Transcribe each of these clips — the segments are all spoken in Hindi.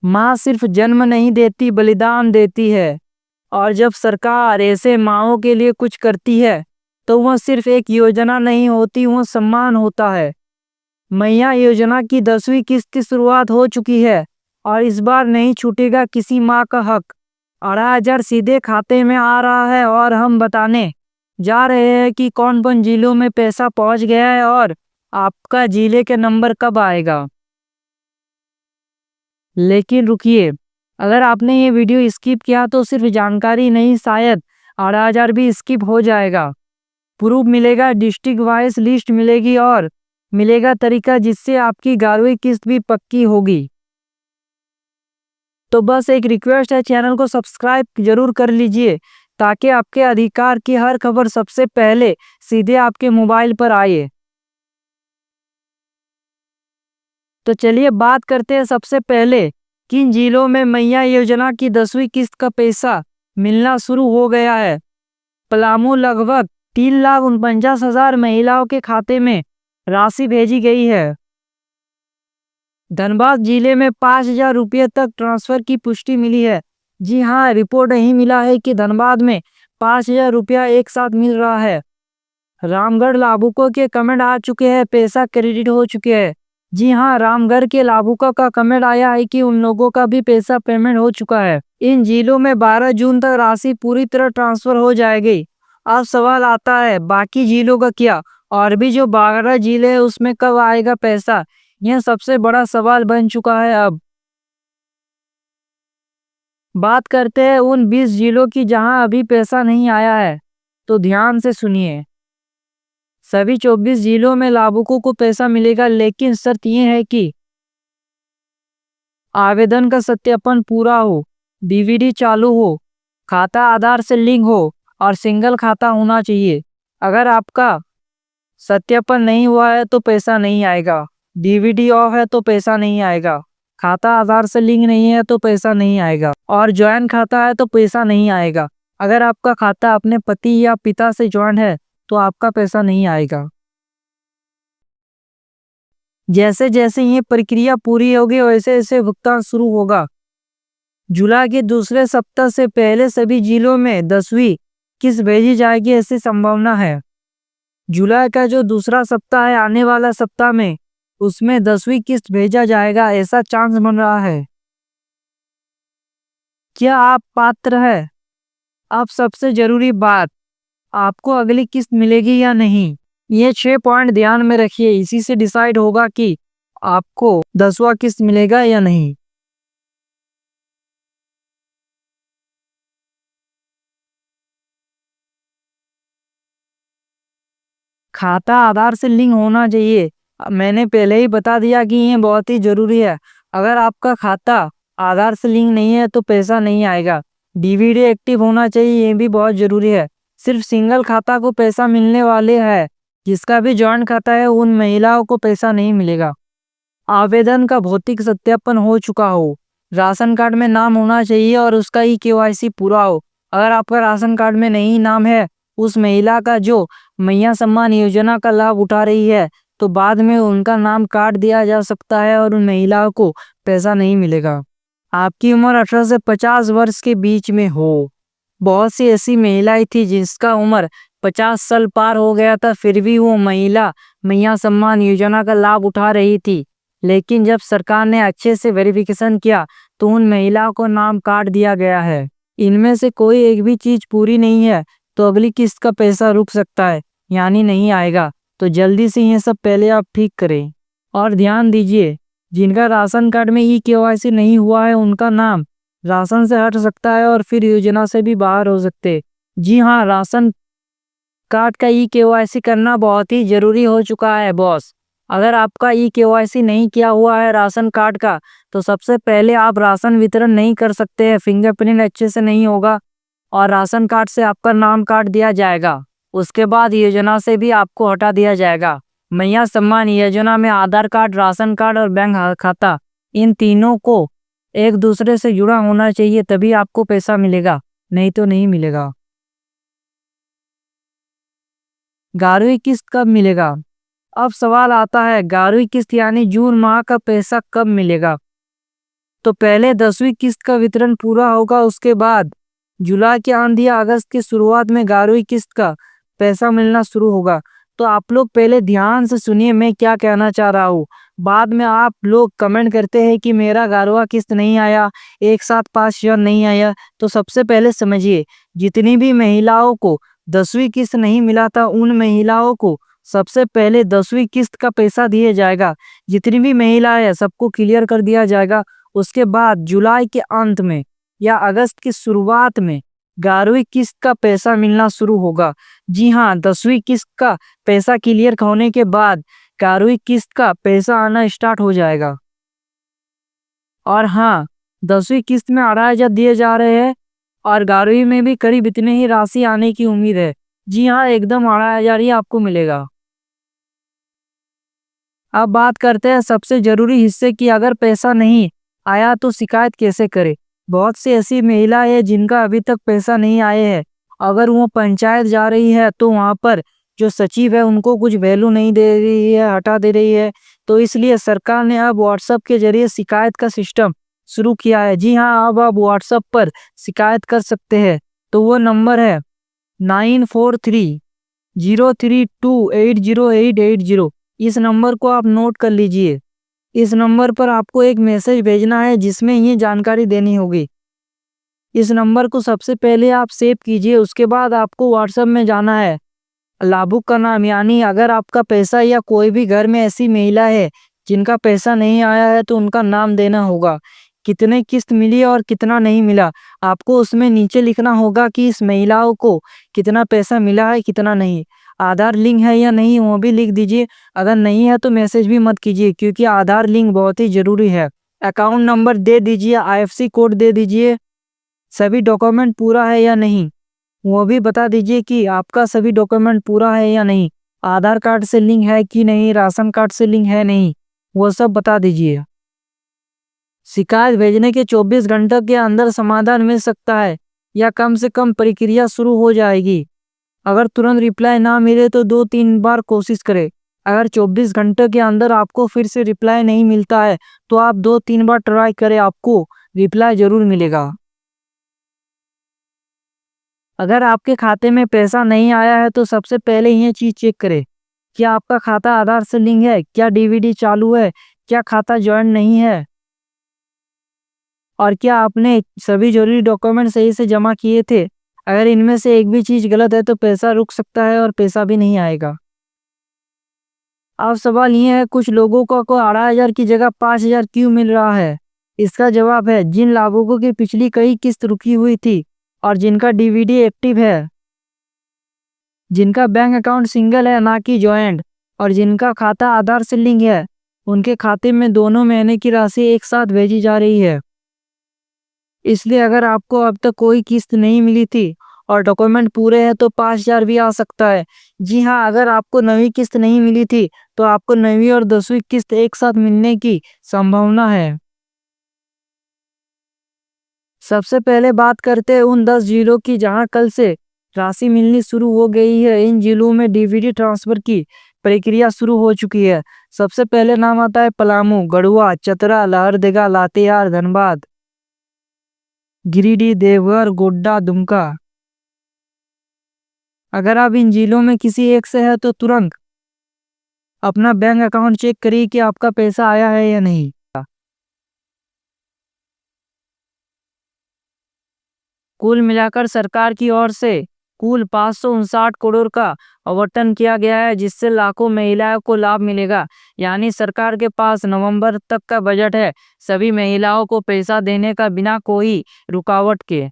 माँ सिर्फ जन्म नहीं देती, बलिदान देती है। और जब सरकार ऐसे माँओं के लिए कुछ करती है तो वह सिर्फ एक योजना नहीं होती, वह सम्मान होता है। मैया योजना की 10वीं किस्त की शुरुआत हो चुकी है और इस बार नहीं छूटेगा किसी माँ का हक। 18,000 सीधे खाते में आ रहा है और हम बताने जा रहे हैं कि कौन कौन जिलों में पैसा पहुंच गया है और आपका जिले के नंबर कब आएगा। लेकिन रुकिए, अगर आपने ये वीडियो स्किप किया तो सिर्फ जानकारी नहीं, शायद 18,000 भी स्किप हो जाएगा। प्रूफ मिलेगा, डिस्ट्रिक्ट वाइज लिस्ट मिलेगी और मिलेगा तरीका जिससे आपकी 11वीं किस्त भी पक्की होगी। तो बस एक रिक्वेस्ट है, चैनल को सब्सक्राइब जरूर कर लीजिए ताकि आपके अधिकार की हर खबर सबसे पहले सीधे आपके मोबाइल पर आए। तो चलिए बात करते हैं सबसे पहले किन जिलों में मैया योजना की 10वीं किस्त का पैसा मिलना शुरू हो गया है। पलामू लगभग 3,49,000 महिलाओं के खाते में राशि भेजी गई है। धनबाद जिले में 5,000 रुपये तक ट्रांसफर की पुष्टि मिली है। जी हाँ, रिपोर्ट यही मिला है कि धनबाद में 5,000 रुपया एक साथ मिल रहा है। रामगढ़ लाभुकों के कमेंट आ चुके हैं, पैसा क्रेडिट हो चुके हैं। जी हाँ, रामगढ़ के लाभुकों का कमेंट आया है कि उन लोगों का भी पैसा पेमेंट हो चुका है। इन जिलों में 12 जून तक राशि पूरी तरह ट्रांसफर हो जाएगी। अब सवाल आता है बाकी जिलों का क्या, और भी जो 12 जिले हैं उसमें कब आएगा पैसा। यह सबसे बड़ा सवाल बन चुका है। अब बात करते हैं उन 20 जिलों की जहां अभी पैसा नहीं आया है। तो ध्यान से सुनिए, सभी 24 जिलों में लाभुकों को पैसा मिलेगा, लेकिन शर्त यह है कि आवेदन का सत्यापन पूरा हो, डीवीडी चालू हो, खाता आधार से लिंक हो और सिंगल खाता होना चाहिए। अगर आपका सत्यापन नहीं हुआ है तो पैसा नहीं आएगा, डीवीडी ऑफ है तो पैसा नहीं आएगा, खाता आधार से लिंक नहीं है तो पैसा नहीं आएगा और ज्वाइन खाता है तो पैसा नहीं आएगा। अगर आपका खाता अपने पति या पिता से ज्वाइन है तो आपका पैसा नहीं आएगा। जैसे जैसे ये प्रक्रिया पूरी होगी वैसे वैसे भुगतान शुरू होगा। जुलाई के दूसरे सप्ताह से पहले सभी जिलों में 10वीं किस्त भेजी जाएगी, ऐसी संभावना है। जुलाई का जो दूसरा सप्ताह है, आने वाला सप्ताह में, उसमें 10वीं किस्त भेजा जाएगा, ऐसा चांस बन रहा है। क्या आप पात्र है? अब सबसे जरूरी बात, आपको अगली किस्त मिलेगी या नहीं। ये 6 पॉइंट ध्यान में रखिए, इसी से डिसाइड होगा कि आपको 10वां किस्त मिलेगा या नहीं। खाता आधार से लिंक होना चाहिए। मैंने पहले ही बता दिया कि ये बहुत ही जरूरी है। अगर आपका खाता आधार से लिंक नहीं है तो पैसा नहीं आएगा। डीवीडी एक्टिव होना चाहिए, ये भी बहुत जरूरी है। सिर्फ सिंगल खाता को पैसा मिलने वाले है, जिसका भी जॉइंट खाता है उन महिलाओं को पैसा नहीं मिलेगा। आवेदन का भौतिक सत्यापन हो चुका हो, राशन कार्ड में नाम होना चाहिए और उसका केवाईसी पूरा हो। अगर आपका राशन कार्ड में नहीं नाम है उस महिला का जो मैया सम्मान योजना का लाभ उठा रही है, तो बाद में उनका नाम काट दिया जा सकता है और उन महिलाओं को पैसा नहीं मिलेगा। आपकी उम्र 18 से 50 वर्ष के बीच में हो। बहुत सी ऐसी महिलाएं थी जिसका उम्र 50 साल पार हो गया था, फिर भी वो महिला मैया सम्मान योजना का लाभ उठा रही थी। लेकिन जब सरकार ने अच्छे से वेरिफिकेशन किया तो उन महिलाओं को नाम काट दिया गया है। इनमें से कोई एक भी चीज पूरी नहीं है तो अगली किस्त का पैसा रुक सकता है, यानी नहीं आएगा। तो जल्दी से ये सब पहले आप ठीक करें। और ध्यान दीजिए, जिनका राशन कार्ड में केवाईसी नहीं हुआ है उनका नाम राशन से हट सकता है और फिर योजना से भी बाहर हो सकते। जी हाँ, राशन कार्ड का केवाईसी करना बहुत ही जरूरी हो चुका है बॉस। अगर आपका केवाईसी नहीं किया हुआ है राशन कार्ड का तो सबसे पहले आप राशन वितरण नहीं कर सकते हैं, फिंगरप्रिंट अच्छे से नहीं होगा और राशन कार्ड से आपका नाम काट दिया जाएगा। उसके बाद योजना से भी आपको हटा दिया जाएगा। मैया सम्मान योजना में आधार कार्ड, राशन कार्ड और बैंक खाता, इन तीनों को एक दूसरे से जुड़ा होना चाहिए, तभी आपको पैसा मिलेगा, नहीं तो नहीं मिलेगा। 11वीं किस्त कब मिलेगा? अब सवाल आता है 11वीं किस्त यानी जून माह का पैसा कब मिलेगा। तो पहले 10वीं किस्त का वितरण पूरा होगा, उसके बाद जुलाई के अंत या अगस्त की शुरुआत में 11वीं किस्त का पैसा मिलना शुरू होगा। तो आप लोग पहले ध्यान से सुनिए मैं क्या कहना चाह रहा हूँ। बाद में आप लोग कमेंट करते हैं कि मेरा 11वां किस्त नहीं आया, एक साथ 5,000 नहीं आया। तो सबसे पहले समझिए, जितनी भी महिलाओं को 10वीं किस्त नहीं मिला था उन महिलाओं को सबसे पहले 10वीं किस्त का पैसा दिया जाएगा। जितनी भी महिलाएं हैं सबको क्लियर कर दिया जाएगा। उसके बाद जुलाई के अंत में या अगस्त की शुरुआत में 11वीं किस्त का पैसा मिलना शुरू होगा। जी हाँ, 10वीं किस्त का पैसा क्लियर होने के बाद 11वीं किस्त का पैसा आना स्टार्ट हो जाएगा। और हाँ, 10वीं किस्त में 18,000 दिए जा रहे हैं और 11वीं में भी करीब इतने ही राशि आने की उम्मीद है। जी हाँ, एकदम 18,000 ही आपको मिलेगा। अब बात करते हैं सबसे जरूरी हिस्से की। अगर पैसा नहीं आया तो शिकायत कैसे करें। बहुत सी ऐसी महिला है जिनका अभी तक पैसा नहीं आए है। अगर वो पंचायत जा रही है तो वहाँ पर जो सचिव है उनको कुछ वैल्यू नहीं दे रही है, हटा दे रही है। तो इसलिए सरकार ने अब व्हाट्सएप के जरिए शिकायत का सिस्टम शुरू किया है। जी हाँ, अब आप व्हाट्सएप पर शिकायत कर सकते हैं। तो वो नंबर है 9430328080। इस नंबर को आप नोट कर लीजिए। इस नंबर पर आपको एक मैसेज भेजना है जिसमें ये जानकारी देनी होगी। इस नंबर को सबसे पहले आप सेव कीजिए। उसके बाद आपको व्हाट्सएप में जाना है, लाभुक का नाम, यानी अगर आपका पैसा या कोई भी घर में ऐसी महिला है जिनका पैसा नहीं आया है तो उनका नाम देना होगा। कितने किस्त मिली और कितना नहीं मिला आपको उसमें नीचे लिखना होगा कि इस महिलाओं को कितना पैसा मिला है कितना नहीं। आधार लिंक है या नहीं वो भी लिख दीजिए। अगर नहीं है तो मैसेज भी मत कीजिए क्योंकि आधार लिंक बहुत ही जरूरी है। अकाउंट नंबर दे दीजिए, IFSC कोड दे दीजिए। सभी डॉक्यूमेंट पूरा है या नहीं वो भी बता दीजिए कि आपका सभी डॉक्यूमेंट पूरा है या नहीं। आधार कार्ड से लिंक है कि नहीं, राशन कार्ड से लिंक है नहीं, वो सब बता दीजिए। शिकायत भेजने के 24 घंटे के अंदर समाधान मिल सकता है या कम से कम प्रक्रिया शुरू हो जाएगी। अगर तुरंत रिप्लाई ना मिले तो 2-3 बार कोशिश करें। अगर 24 घंटे के अंदर आपको फिर से रिप्लाई नहीं मिलता है तो आप 2-3 बार ट्राई करें, आपको रिप्लाई जरूर मिलेगा। अगर आपके खाते में पैसा नहीं आया है तो सबसे पहले ये चीज़ चेक करें, क्या आपका खाता आधार से लिंक है, क्या डीवीडी चालू है, क्या खाता ज्वाइन नहीं है और क्या आपने सभी जरूरी डॉक्यूमेंट सही से जमा किए थे। अगर इनमें से एक भी चीज़ गलत है तो पैसा रुक सकता है और पैसा भी नहीं आएगा। अब सवाल ये है, कुछ लोगों को 18,000 की जगह 5,000 क्यों मिल रहा है। इसका जवाब है, जिन लाभुकों की पिछली कई किस्त रुकी हुई थी और जिनका डीवीडी एक्टिव है, जिनका बैंक अकाउंट सिंगल है ना कि जॉइंट, और जिनका खाता आधार से लिंक है, उनके खाते में दोनों महीने की राशि एक साथ भेजी जा रही है। इसलिए अगर आपको अब तक कोई किस्त नहीं मिली थी और डॉक्यूमेंट पूरे हैं तो 5,000 भी आ सकता है। जी हाँ, अगर आपको 9वीं किस्त नहीं मिली थी तो आपको 9वीं और 10वीं किस्त एक साथ मिलने की संभावना है। सबसे पहले बात करते हैं उन 10 जिलों की जहां कल से राशि मिलनी शुरू हो गई है। इन जिलों में डीवीडी ट्रांसफर की प्रक्रिया शुरू हो चुकी है। सबसे पहले नाम आता है पलामू, गढ़वा, चतरा, लहरदगा, लातेहार, धनबाद, गिरिडीह, देवघर, गोड्डा, दुमका। अगर आप इन जिलों में किसी एक से है तो तुरंत अपना बैंक अकाउंट चेक करिए कि आपका पैसा आया है या नहीं। कुल मिलाकर सरकार की ओर से कुल 559 करोड़ का आवंटन किया गया है जिससे लाखों महिलाओं को लाभ मिलेगा। यानी सरकार के पास नवंबर तक का बजट है सभी महिलाओं को पैसा देने का बिना कोई रुकावट के।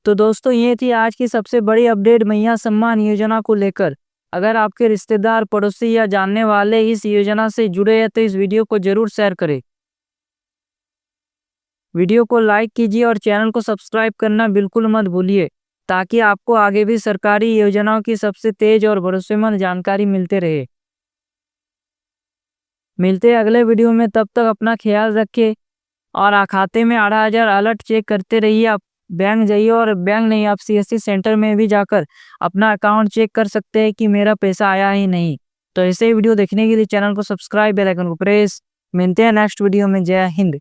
तो दोस्तों, ये थी आज की सबसे बड़ी अपडेट मैया सम्मान योजना को लेकर। अगर आपके रिश्तेदार, पड़ोसी या जानने वाले इस योजना से जुड़े हैं तो इस वीडियो को जरूर शेयर करें। वीडियो को लाइक कीजिए और चैनल को सब्सक्राइब करना बिल्कुल मत भूलिए ताकि आपको आगे भी सरकारी योजनाओं की सबसे तेज और भरोसेमंद जानकारी मिलते रहे। मिलते हैं अगले वीडियो में, तब तक अपना ख्याल रखिए और खाते में 18,000 अलर्ट चेक करते रहिए। आप बैंक जाइए और बैंक नहीं, आप CSC सेंटर में भी जाकर अपना अकाउंट चेक कर सकते हैं कि मेरा पैसा आया ही नहीं। तो ऐसे ही वीडियो देखने के लिए चैनल को सब्सक्राइब, बेल आइकन को प्रेस मिलते हैं नेक्स्ट वीडियो में। जय हिंद।